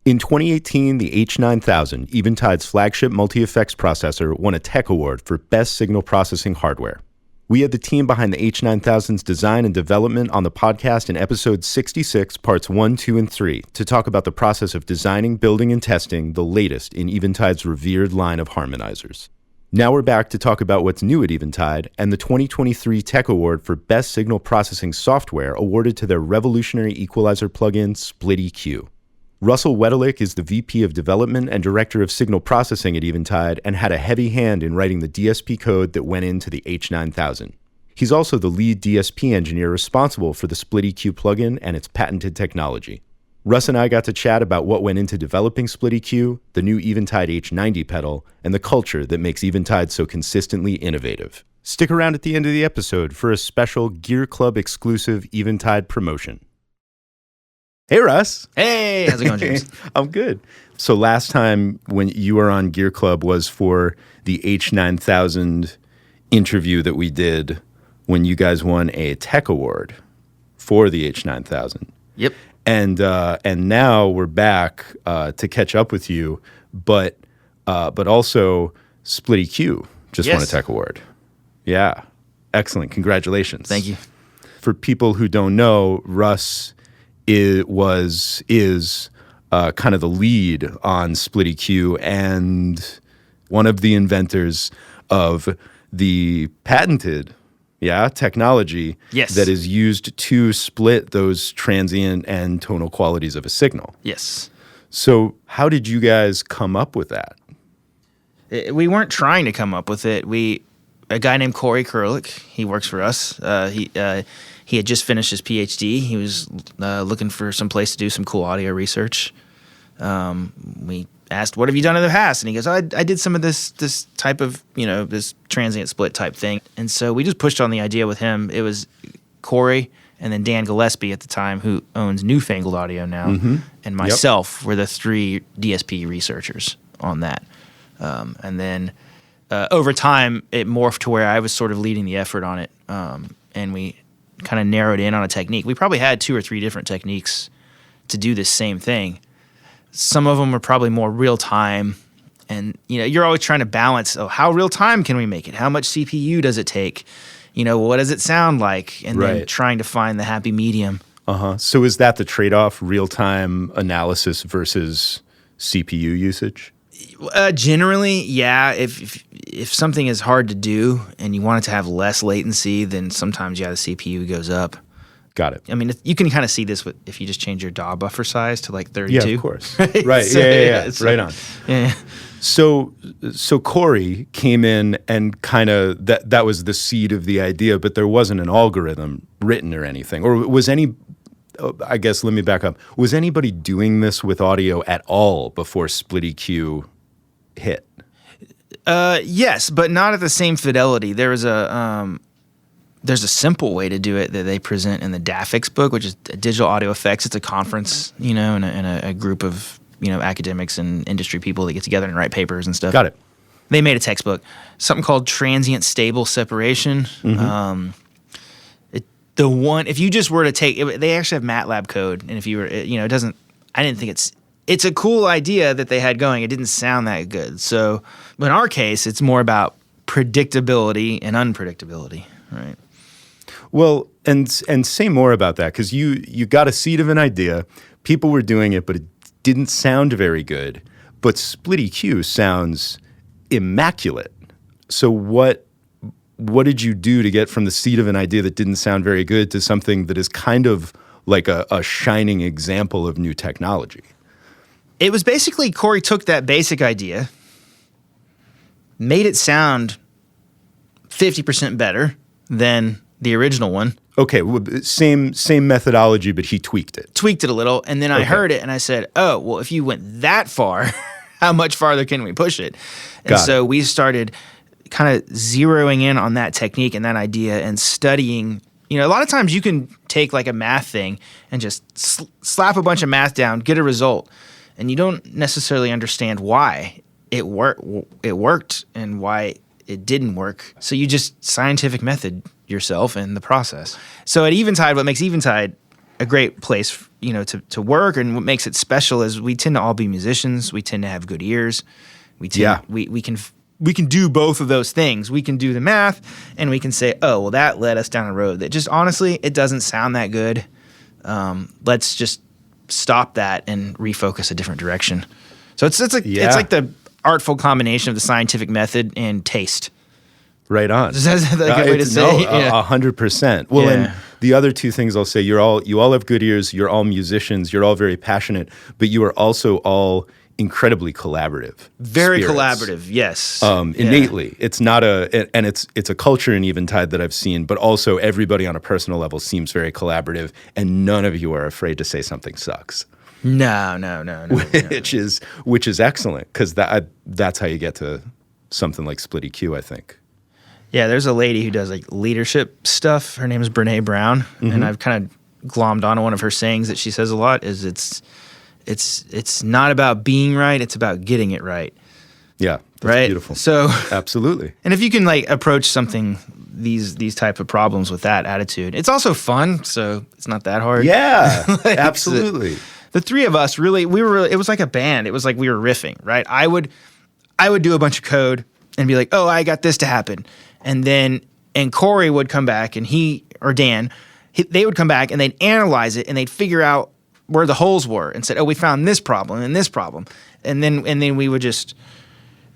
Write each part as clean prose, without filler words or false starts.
In 2018, the H9000, Eventide's flagship multi-effects processor, won a Tech Award for Best Signal Processing Hardware. We had the team behind the H9000's design and development on the podcast in episode 66, parts 1, 2, and 3, to talk about the process of designing, building, and testing the latest in Eventide's revered line of harmonizers. Now we're back to talk about what's new at Eventide and the 2023 Tech Award for Best Signal Processing Software awarded to their revolutionary equalizer plugin, SplitEQ. Russell Wedelich is the VP of Development and Director of Signal Processing at Eventide and had a heavy hand in writing the DSP code that went into the H9000. He's also the lead DSP engineer responsible for the SplitEQ plugin and its patented technology. Russ and I got to chat about what went into developing SplitEQ, the new Eventide H90 pedal, and the culture that makes Eventide so consistently innovative. Stick around at the end of the episode for a special Gear Club exclusive Eventide promotion. Hey, Russ. Hey, how's it going, James? I'm good. So last time when you were on Gear Club was for the H9000 interview that we did when you guys won a Tech Award for the H9000. Yep. And now we're back to catch up with you, but also SplitEQ just won a Tech Award. Yeah. Excellent. Congratulations. Thank you. For people who don't know, Russ is kind of the lead on SplitEQ and one of the inventors of the patented technology that is used to split those transient and tonal qualities of a signal. Yes. So how did you guys come up with that? We weren't trying to come up with it. A guy named Corey Kurlick, he works for us. He had just finished his PhD. He was looking for some place to do some cool audio research. We asked, "What have you done in the past?" And he goes, "I did some of this type of, this transient split type thing." And so we just pushed on the idea with him. It was Corey and then Dan Gillespie at the time, who owns Newfangled Audio now, and myself were the three DSP researchers on that. And then over time, it morphed to where I was sort of leading the effort on it, and we kind of narrowed in on a technique. We probably had 2 or 3 different techniques to do this same thing. Some of them are probably more real time, and you're always trying to balance. Oh, how real time can we make it? How much CPU does it take? What does it sound like? And then trying to find the happy medium. So is that the trade-off? Real time analysis versus CPU usage? Generally, yeah. If something is hard to do and you want it to have less latency, then sometimes the CPU goes up. Got it. I mean, you can kind of see this if you just change your DAW buffer size to like 32. Yeah, of course. Right. So, yeah. Right on. Yeah. So Corey came in and kind of that was the seed of the idea, but there wasn't an algorithm written or anything. Or was any? I guess let me back up. Was anybody doing this with audio at all before SplitEQ hit? Yes, but not at the same fidelity. There's a simple way to do it that they present in the DAFX book, which is Digital Audio Effects. It's a conference, and a group of academics and industry people that get together and write papers and stuff. Got it. They made a textbook, something called Transient Stable Separation. If you just were to take it, they actually have MATLAB code, and if you were, it doesn't. I didn't think it's a cool idea that they had going. It didn't sound that good. So, in our case, it's more about predictability and unpredictability, right? Well, and say more about that, because you got a seed of an idea. People were doing it, but it didn't sound very good. But SplitEQ sounds immaculate. So what did you do to get from the seed of an idea that didn't sound very good to something that is kind of like a shining example of new technology? It was basically Corey took that basic idea, made it sound 50% better than the original one. Okay, well, same methodology, but he tweaked it. Tweaked it a little, and then I heard it, and I said, oh, well, if you went that far, how much farther can we push it? And so we started kind of zeroing in on that technique and that idea and studying. A lot of times you can take like a math thing and just slap a bunch of math down, get a result, and you don't necessarily understand why it worked and why it didn't work. So you just scientific method yourself in the process. So at Eventide, what makes Eventide a great place to work, and what makes it special is we tend to all be musicians. We tend to have good ears. We can do both of those things. We can do the math, and we can say, oh, well, that led us down a road that just honestly, it doesn't sound that good. Let's just stop that and refocus a different direction. So it's like the artful combination of the scientific method and taste. Right on. Is that a good way to say it? 100%. Well, and the other two things I'll say, you all have good ears, you're all musicians, you're all very passionate, but you are also all incredibly collaborative. Very spirits. Collaborative, yes. Innately. It's not it's a culture in Eventide that I've seen, but also everybody on a personal level seems very collaborative, and none of you are afraid to say something sucks. No. Which is excellent, because that's how you get to something like SplitEQ, I think. Yeah, there's a lady who does like leadership stuff. Her name is Brene Brown, and I've kind of glommed onto one of her sayings that she says a lot. Is it's not about being right; it's about getting it right. Yeah, that's right. Beautiful. So absolutely. And if you can like approach something these type of problems with that attitude, it's also fun. So it's not that hard. Yeah, absolutely. The three of us really, it was like a band. It was like we were riffing, right? I would do a bunch of code and be like, oh, I got this to happen. And Corey would come back, and they would come back and they'd analyze it, and they'd figure out where the holes were and said, oh, we found this problem and this problem. And then we would just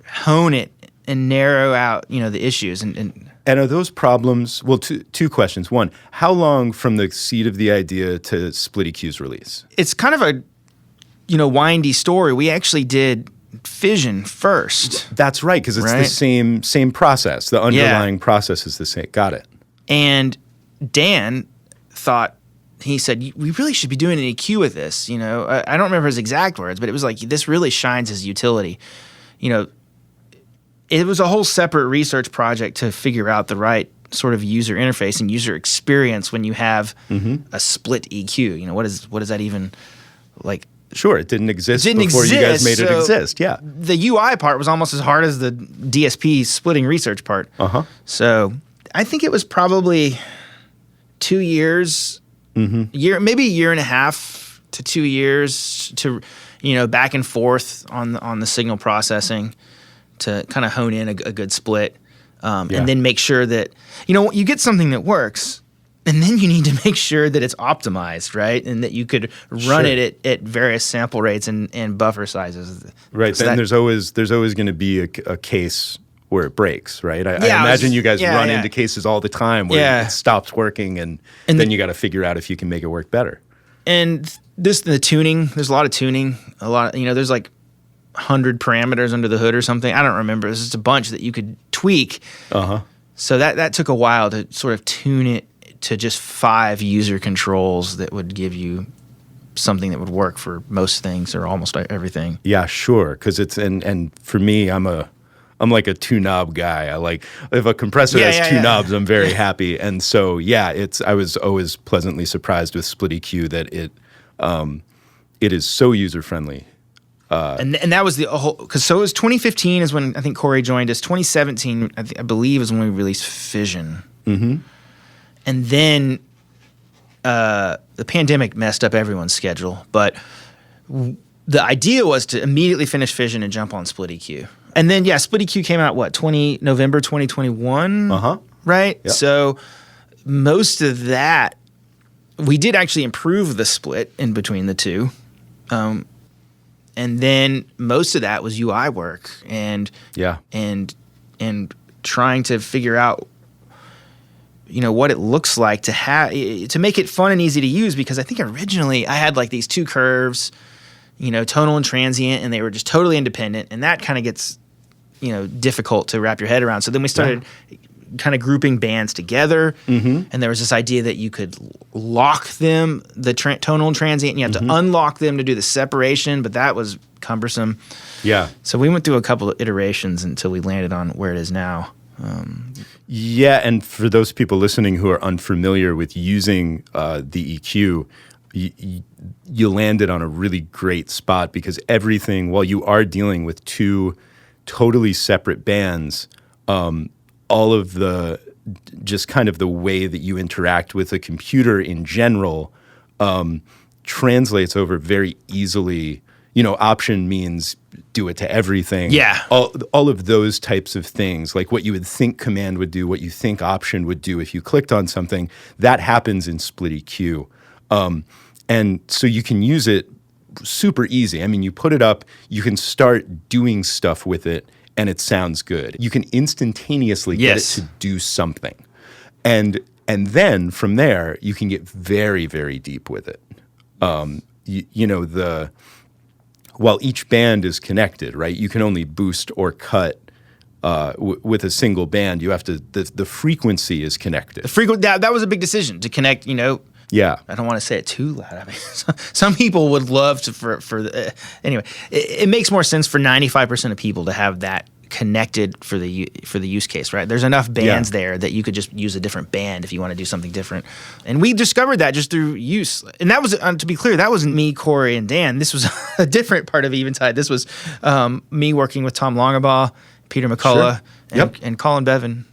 hone it and narrow out, the issues. And are those problems, well, two questions. One, how long from the seed of the idea to SplitEQ's release? It's kind of a, windy story. We actually did fission first. That's right, because it's the same process. The underlying process is the same. Got it. And Dan thought, he said, we really should be doing an EQ with this. I don't remember his exact words, but it was like, this really shines his utility. It was a whole separate research project to figure out the right sort of user interface and user experience when you have a split EQ. What does that even like? Sure, it didn't exist before you guys made it exist. Yeah, the UI part was almost as hard as the DSP splitting research part. So I think it was probably 2 years, maybe a year and a half to 2 years to back and forth on the signal processing to kind of hone in a good split, and then make sure that you get something that works. And then you need to make sure that it's optimized, right? And that you could run it at various sample rates and buffer sizes. Right. So then there's always going to be a case where it breaks, right? I imagine you guys run into cases all the time where it stops working, and then you got to figure out if you can make it work better. And the tuning, there's a lot of tuning. There's like 100 parameters under the hood or something. I don't remember. There's just a bunch that you could tweak. So that took a while to sort of tune it to just 5 user controls that would give you something that would work for most things or almost everything. Yeah, sure. Because it's and for me, I'm like a 2-knob guy. I like if a compressor has 2 knobs, I'm very happy. And so I was always pleasantly surprised with SplitEQ that it is so user friendly. And that was the whole, because so it was 2015 is when I think Corey joined us. 2017, I believe, is when we released Fission. And then the pandemic messed up everyone's schedule. But the idea was to immediately finish Fission and jump on SplitEQ. And then, SplitEQ came out, November 2021? Right? Yep. So most of that, we did actually improve the split in between the two. And then most of that was UI work and trying to figure out what it looks like to make it fun and easy to use, because I think originally I had like these 2 curves, tonal and transient, and they were just totally independent, and that kind of gets difficult to wrap your head around. So then we started kind of grouping bands together, and there was this idea that you could lock them, the tonal and transient, and you have to unlock them to do the separation, but that was cumbersome. So we went through a couple of iterations until we landed on where it is now. And for those people listening who are unfamiliar with using the EQ, you landed on a really great spot, because everything, while you are dealing with 2 totally separate bands, all of the just kind of the way that you interact with a computer in general translates over very easily. Option means do it to everything. Yeah. All of those types of things, like what you would think command would do, what you think option would do if you clicked on something, that happens in SplitEQ. And so you can use it super easy. I mean, you put it up, you can start doing stuff with it, and it sounds good. You can instantaneously get it to do something. And then from there, you can get very, very deep with it. While each band is connected, right? You can only boost or cut with a single band. You have to, the frequency is connected. That was a big decision to connect, Yeah. I don't want to say it too loud. I mean, some people would love to, anyway, it makes more sense for 95% of people to have that connected for the use case, right? There's enough bands there that you could just use a different band if you want to do something different. And we discovered that just through use. And that was, to be clear, that wasn't me, Corey, and Dan. This was a different part of Eventide. This was me working with Tom Longabaugh, Peter McCullough, and Colin Bevan.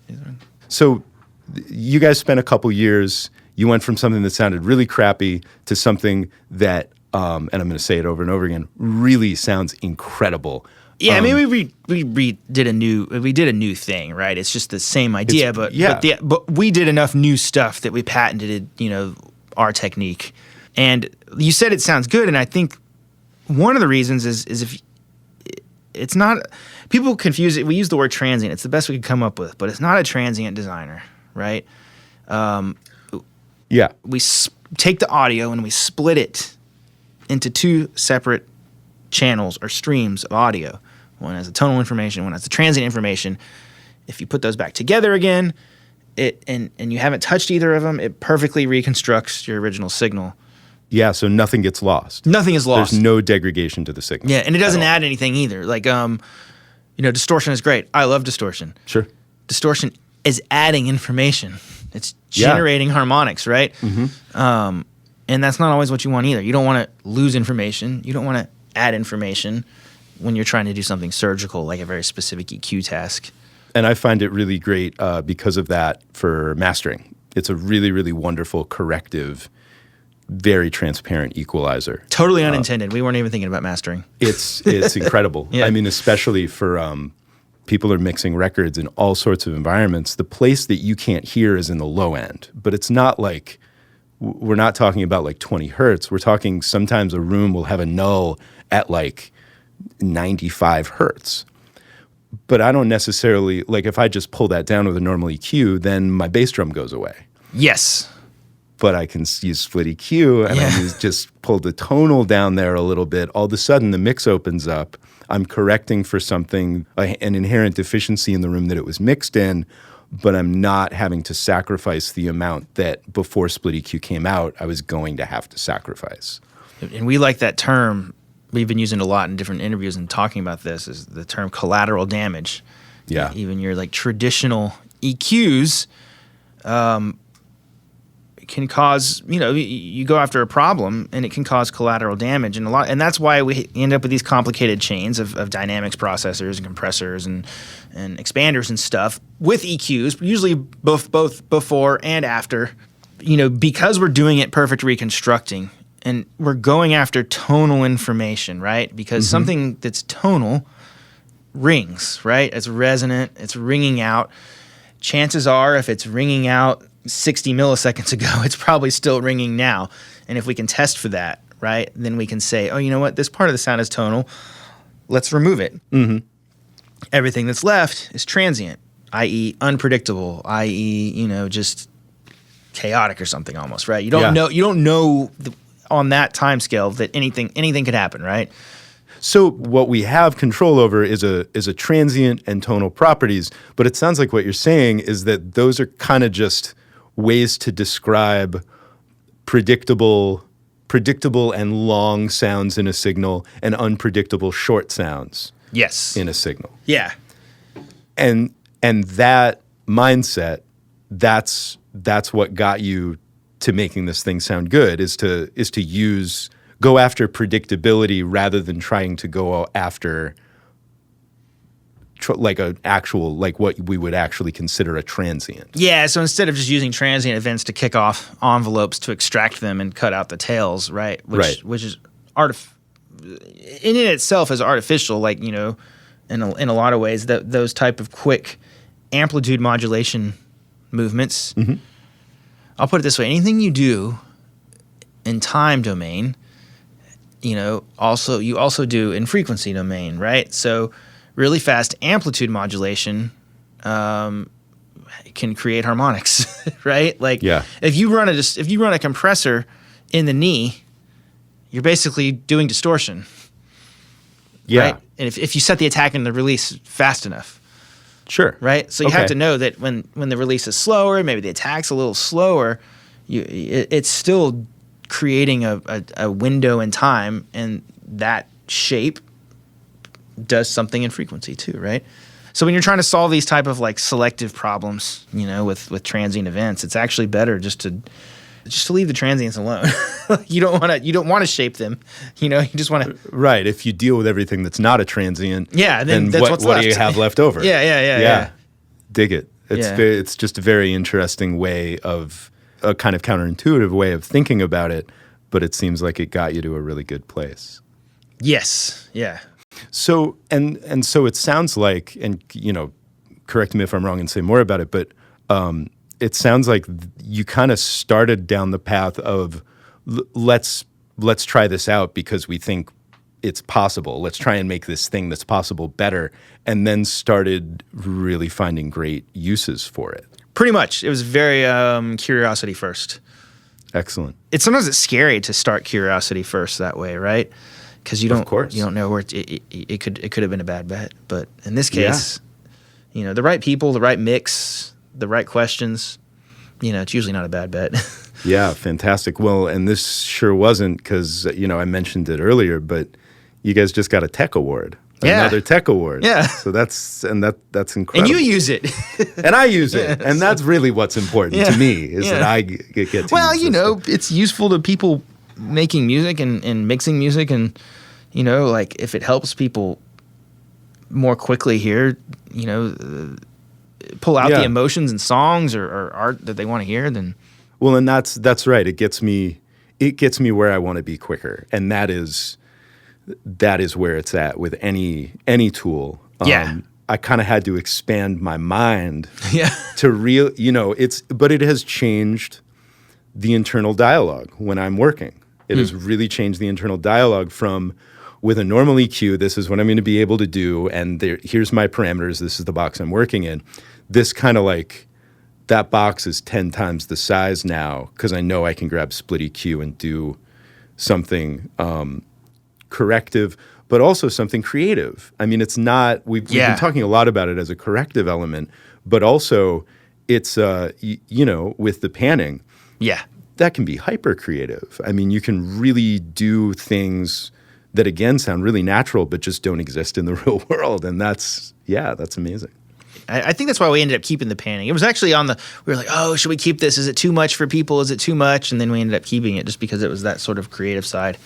So you guys spent a couple years, you went from something that sounded really crappy to something that, and I'm going to say it over and over again, really sounds incredible. Yeah, I mean, we did a new thing, right? It's just the same idea, but we did enough new stuff that we patented, our technique. And you said it sounds good, and I think one of the reasons is if it's not, people confuse it. We use the word transient. It's the best we could come up with, but it's not a transient designer, right? We take the audio and we split it into two separate channels or streams of audio. One has the tonal information, one has the transient information. If you put those back together again, and you haven't touched either of them, it perfectly reconstructs your original signal. Yeah, so nothing gets lost. Nothing is lost. There's no degradation to the signal. Yeah, and it doesn't add anything either. Like, distortion is great. I love distortion. Sure. Distortion is adding information. It's generating harmonics, right? Mm-hmm. And that's not always what you want either. You don't want to lose information. You don't want to add information when you're trying to do something surgical, like a very specific EQ task. And I find it really great because of that for mastering. It's a really, really wonderful, corrective, very transparent equalizer. Totally unintended. We weren't even thinking about mastering. It's incredible. Yeah. I mean, especially for people who are mixing records in all sorts of environments, the place that you can't hear is in the low end. But it's not like, we're not talking about like 20 hertz. We're talking sometimes a room will have a null at like 95 hertz. But I don't necessarily, like if I just pull that down with a normal EQ, then my bass drum goes away. Yes. But I can use SplitEQ and I just pull the tonal down there a little bit. All of a sudden the mix opens up. I'm correcting for something, an inherent deficiency in the room that it was mixed in, but I'm not having to sacrifice the amount that before SplitEQ came out, I was going to have to sacrifice. And we like that term. We've been using it a lot in different interviews and talking about this, is the term collateral damage. Yeah. Even your like traditional EQs can cause, you go after a problem and it can cause collateral damage. And that's why we end up with these complicated chains of dynamics processors and compressors and expanders and stuff with EQs, usually both before and after, because we're doing it perfect reconstructing. And we're going after tonal information, right? Because something that's tonal rings, right? It's resonant, it's ringing out. Chances are, if it's ringing out 60 milliseconds ago, it's probably still ringing now. And if we can test for that, right, then we can say, oh, you know what? This part of the sound is tonal. Let's remove it. Mm-hmm. Everything that's left is transient, i.e. unpredictable, i.e., just chaotic or something almost, right? You don't know. You don't know on that time scale that anything could happen, right? So what we have control over is a transient and tonal properties, but it sounds like what you're saying is that those are kind of just ways to describe predictable and long sounds in a signal and unpredictable short sounds in a signal. Yeah. And that mindset, that's what got you to making this thing sound good, is to go after predictability rather than trying to go after like a actual, like what we would actually consider a transient. Yeah, so instead of just using transient events to kick off envelopes to extract them and cut out the tails, right? Which is in itself is artificial, like, you know, in a lot of ways, that those type of quick amplitude modulation movements. Mm-hmm. I'll put it this way: anything you do in time domain, you know, you also do in frequency domain, right? So really fast amplitude modulation can create harmonics, right? Like, if you run a compressor in the knee, you're basically doing distortion. Yeah. Right? And if you set the attack and the release fast enough. Sure. Right? So you have to know that when the release is slower, maybe the attack's a little slower, it's still creating a window in time, and that shape does something in frequency too, right? So when you're trying to solve these type of like selective problems, you know, with transient events, it's actually better just to leave the transients alone. You don't want to shape them. You know, you just want to. Right. If you deal with everything that's not a transient, then that's what's what left. do you have left over? Yeah. Dig it. It's just a very interesting way of a kind of counterintuitive way of thinking about it, but it seems like it got you to a really good place. Yes. Yeah. So and so it sounds like, and you know, correct me if I'm wrong and say more about it, but it sounds like you kind of started down the path of let's try this out because we think it's possible. Let's try and make this thing that's possible better, and then started really finding great uses for it. Pretty much. It was very curiosity first. Excellent. Sometimes it's scary to start curiosity first that way, right? Because you don't know where it could have been a bad bet. But in this case, you know, the right people, the right mix, the right questions, you know, it's usually not a bad bet. Yeah, fantastic. Well, and this sure wasn't because, you know, I mentioned it earlier, but you guys just got a tech award. Another tech award. Yeah. So that's incredible. And you use it. And I use it. And that's really what's important to me is that I get to well, use you know, stuff. It's useful to people making music and mixing music, and, you know, like if it helps people more quickly hear, you know, pull out the emotions and songs or art that they want to hear, then. Well, and that's right. It gets me where I want to be quicker. And that is where it's at with any tool. I kind of had to expand my mind to you know, but it has changed the internal dialogue when I'm working. It has really changed the internal dialogue from with a normal EQ, this is what I'm going to be able to do, and here's my parameters, this is the box I'm working in. This kind of like, that box is 10 times the size now because I know I can grab SplitEQ and do something corrective, but also something creative. I mean, it's not, we've been talking a lot about it as a corrective element, but also it's, you know, with the panning, that can be hyper creative. I mean, you can really do things that, again, sound really natural, but just don't exist in the real world. And that's amazing. I think that's why we ended up keeping the panning. It was actually we were like, oh, should we keep this? Is it too much for people? Is it too much? And then we ended up keeping it just because it was that sort of creative side.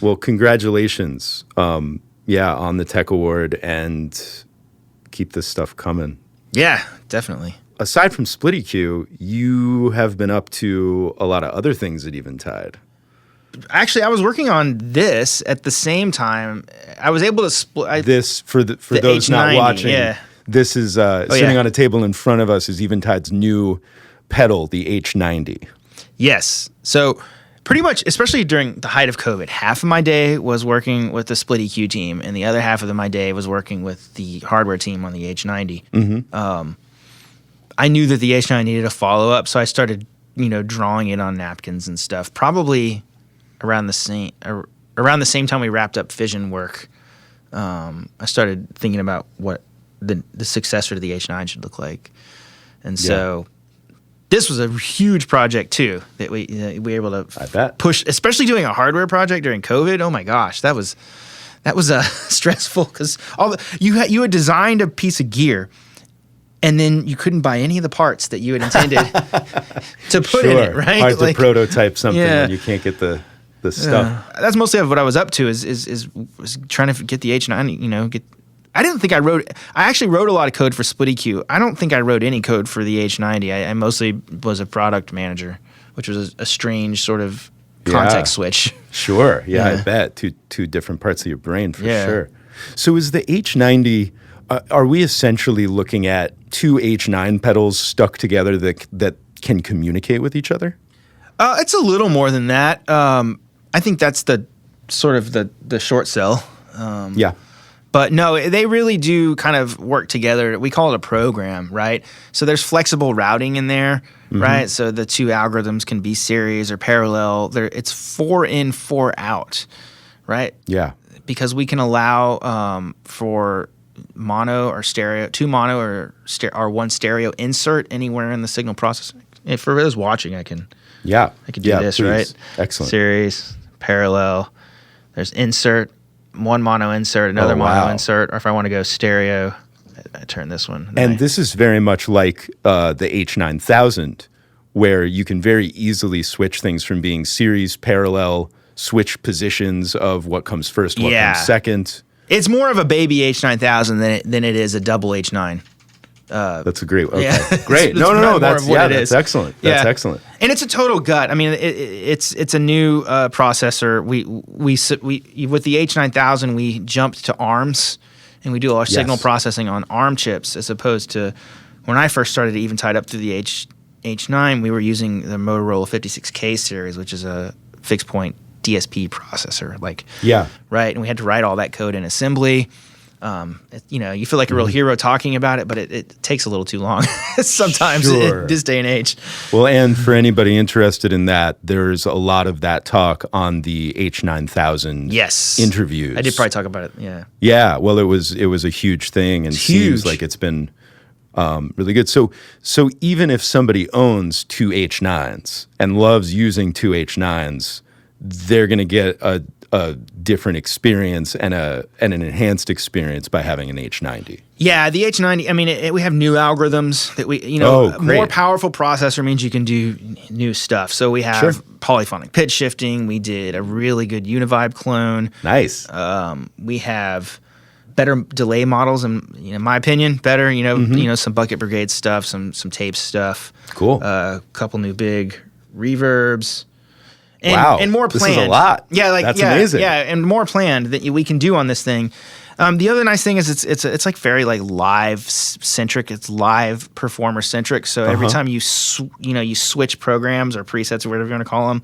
Well, congratulations, on the Tech Award, and keep this stuff coming. Yeah, definitely. Aside from SplitEQ, you have been up to a lot of other things at Eventide. Actually, I was working on this at the same time. I was able to split this for those H90, not watching. Yeah. This is sitting on a table in front of us is Eventide's new pedal, the H90. Yes. So pretty much, especially during the height of COVID, half of my day was working with the SplitEQ team, and the other half of my day was working with the hardware team on the H90. Mm-hmm. I knew that the H90 needed a follow-up, so I started, you know, drawing it on napkins and stuff. Probably around the same time we wrapped up Fission work, I started thinking about what the successor to the H9 should look like. And so this was a huge project too that we were able to push, especially doing a hardware project during COVID. Oh my gosh, that was stressful because you had designed a piece of gear, and then you couldn't buy any of the parts that you had intended to put in it, right? Hard to prototype something when you can't get the stuff. That's mostly what I was up to is trying to get the H90, you know, get I didn't think I actually wrote a lot of code for SplitEQ. I don't think I wrote any code for the H90. I mostly was a product manager, which was a strange sort of context switch. Sure. Yeah, I bet. Two different parts of your brain for sure. So is the H90, are we essentially looking at two H9 pedals stuck together that can communicate with each other? It's a little more than that. I think that's the sort of the short sell. But no, they really do kind of work together. We call it a program, right? So there's flexible routing in there, right? So the two algorithms can be series or parallel. It's 4 in, 4 out, right? Yeah. Because we can allow for mono or stereo, 2 mono or 1 stereo insert anywhere in the signal processing. If for those watching, I can do this, please. Right? Excellent. Series, parallel. There's insert. 1 mono insert, another mono insert, or if I want to go stereo, I turn this one. And this is very much like the H9000, where you can very easily switch things from being series, parallel, switch positions of what comes first, what comes second. It's more of a baby H9000 than it is a double H9. That's a great. Okay, great. No. That's excellent. That's excellent. And it's a total gut. I mean, it's a new processor. We with the H9000 we jumped to ARMs, and we do our signal processing on ARM chips as opposed to when I first started Eventide up through the H9. We were using the Motorola 56K series, which is a fixed point DSP processor. Right, and we had to write all that code in assembly. You feel like a real hero talking about it, but it takes a little too long sometimes in this day and age. Well, and for anybody interested in that, there's a lot of that talk on the H9000 interviews. I did probably talk about it, yeah. Yeah, well, it was a huge thing and seems like it's been really good. So even if somebody owns 2 H9s and loves using 2 H9s, they're going to get a different experience and an enhanced experience by having an H90. Yeah, the H90. I mean, we have new algorithms that more powerful processor means you can do new stuff. So we have polyphonic pitch shifting. We did a really good Univibe clone. Nice. We have better delay models, in my opinion, better. Some Bucket Brigade stuff, some tape stuff. Cool. A couple new big reverbs. And more planned. This is a lot. That's amazing. Yeah, and more planned that we can do on this thing. The other nice thing is it's like very like live centric. It's live performer centric. So every time you switch programs or presets or whatever you want to call them,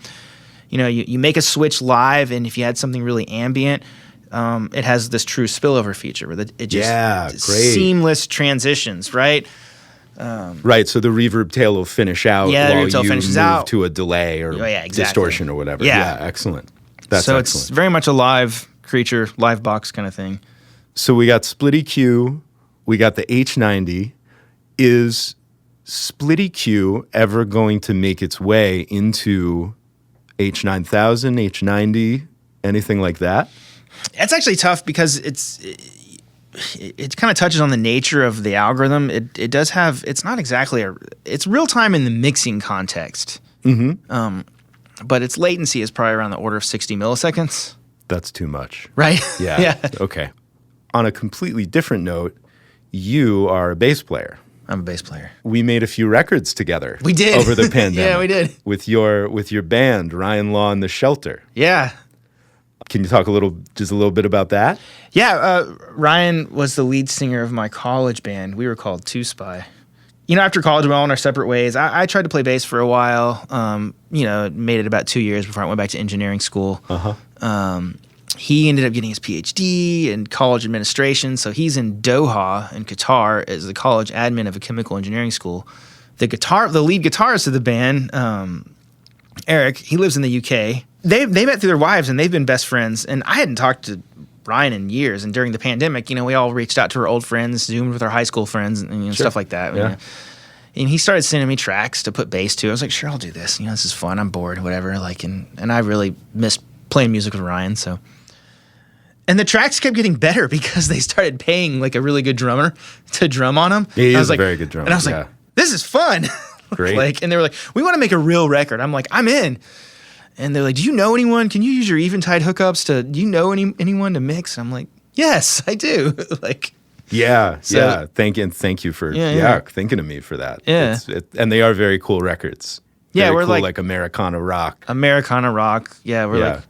you make a switch live, and if you had something really ambient, it has this true spillover feature where it just seamless transitions, right? Right, so the reverb tail will finish out while you move to a delay or distortion or whatever. Yeah, excellent. That's excellent. It's very much a live creature, live box kind of thing. So we got SplitEQ, we got the H90. Is SplitEQ ever going to make its way into H9000, H90, anything like that? It's actually tough because it kind of touches on the nature of the algorithm. It does have, it's not exactly it's real time in the mixing context. But its latency is probably around the order of 60 milliseconds. That's too much. Right? Yeah. Okay. On a completely different note, you are a bass player. I'm a bass player. We made a few records together. We did. Over the pandemic. Yeah, we did. With your band, Ryan Law and the Shelter. Yeah. Can you talk just a little bit about that? Yeah, Ryan was the lead singer of my college band. We were called Two Spy. After college, we went on our separate ways. I tried to play bass for a while. Made it about 2 years before I went back to engineering school. He ended up getting his PhD in college administration, so he's in Doha in Qatar as the college admin of a chemical engineering school. The lead guitarist of the band, Eric, he lives in the UK. They met through their wives, and they've been best friends. And I hadn't talked to Ryan in years. And during the pandemic, we all reached out to our old friends, Zoomed with our high school friends, and stuff like that. Yeah. And he started sending me tracks to put bass to. I was like, sure, I'll do this. This is fun. I'm bored, whatever. And I really missed playing music with Ryan. So, and the tracks kept getting better because they started paying like a really good drummer to drum on them. Yeah, he is a very good drummer. And I was like, this is fun. Great. And they were like, we want to make a real record. I'm like, I'm in. And they're like, do you know anyone? Can you use your Eventide hookups do you know anyone to mix? And I'm like, yes, I do. Yeah, So- yeah. Thank you for thinking of me for that. Yeah. And they are very cool records. Yeah, Very we're cool, like- like Americana rock. Americana rock. Yeah, we're Yeah.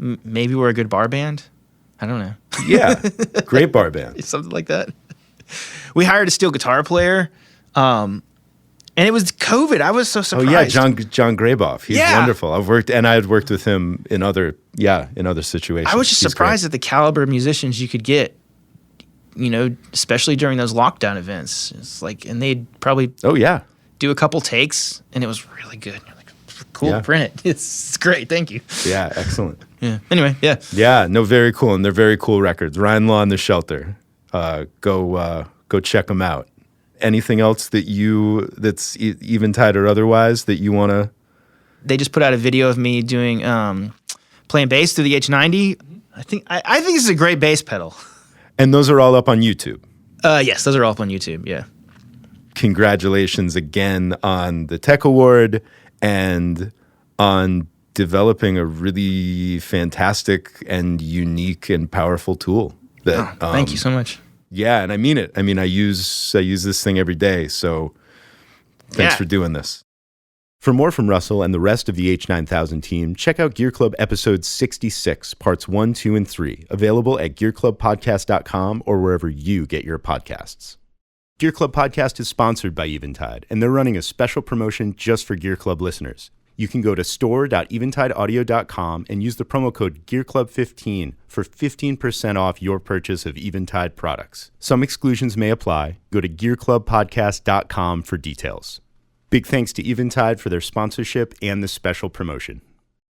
like, maybe we're a good bar band. I don't know. Yeah, great bar band. Something like that. We hired a steel guitar player, and it was COVID. I was so Oh surprised. yeah, John Graboff. He's Yeah. wonderful. I had worked with him in other situations. I was just He's surprised great. at the caliber of musicians you could get, especially during those lockdown events. It's like, and they'd probably Oh yeah, do a couple takes, and it was really good. You're like, cool, Yeah. print it. It's great. Thank you. yeah, excellent. Yeah. Anyway, yeah. Yeah, no, very cool, and they're very cool records. Ryan Law and the Shelter. Go check them out. Anything else that's Eventide or otherwise that you want to? They just put out a video of me doing playing bass through the H90. I think this is a great bass pedal. And those are all up on YouTube. Yes, those are all up on YouTube. Yeah. Congratulations again on the Tech Award and on developing a really fantastic and unique and powerful tool. That Thank you so much. Yeah, and I mean it. I mean, I use this thing every day. So thanks Yeah. for doing this. For more from Russell and the rest of the H9000 team, check out Gear Club episode 66, parts 1, 2, and 3, available at gearclubpodcast.com or wherever you get your podcasts. Gear Club Podcast is sponsored by Eventide, and they're running a special promotion just for Gear Club listeners. You can go to store.eventideaudio.com and use the promo code GearClub15 for 15% off your purchase of Eventide products. Some exclusions may apply. Go to gearclubpodcast.com for details. Big thanks to Eventide for their sponsorship and this special promotion.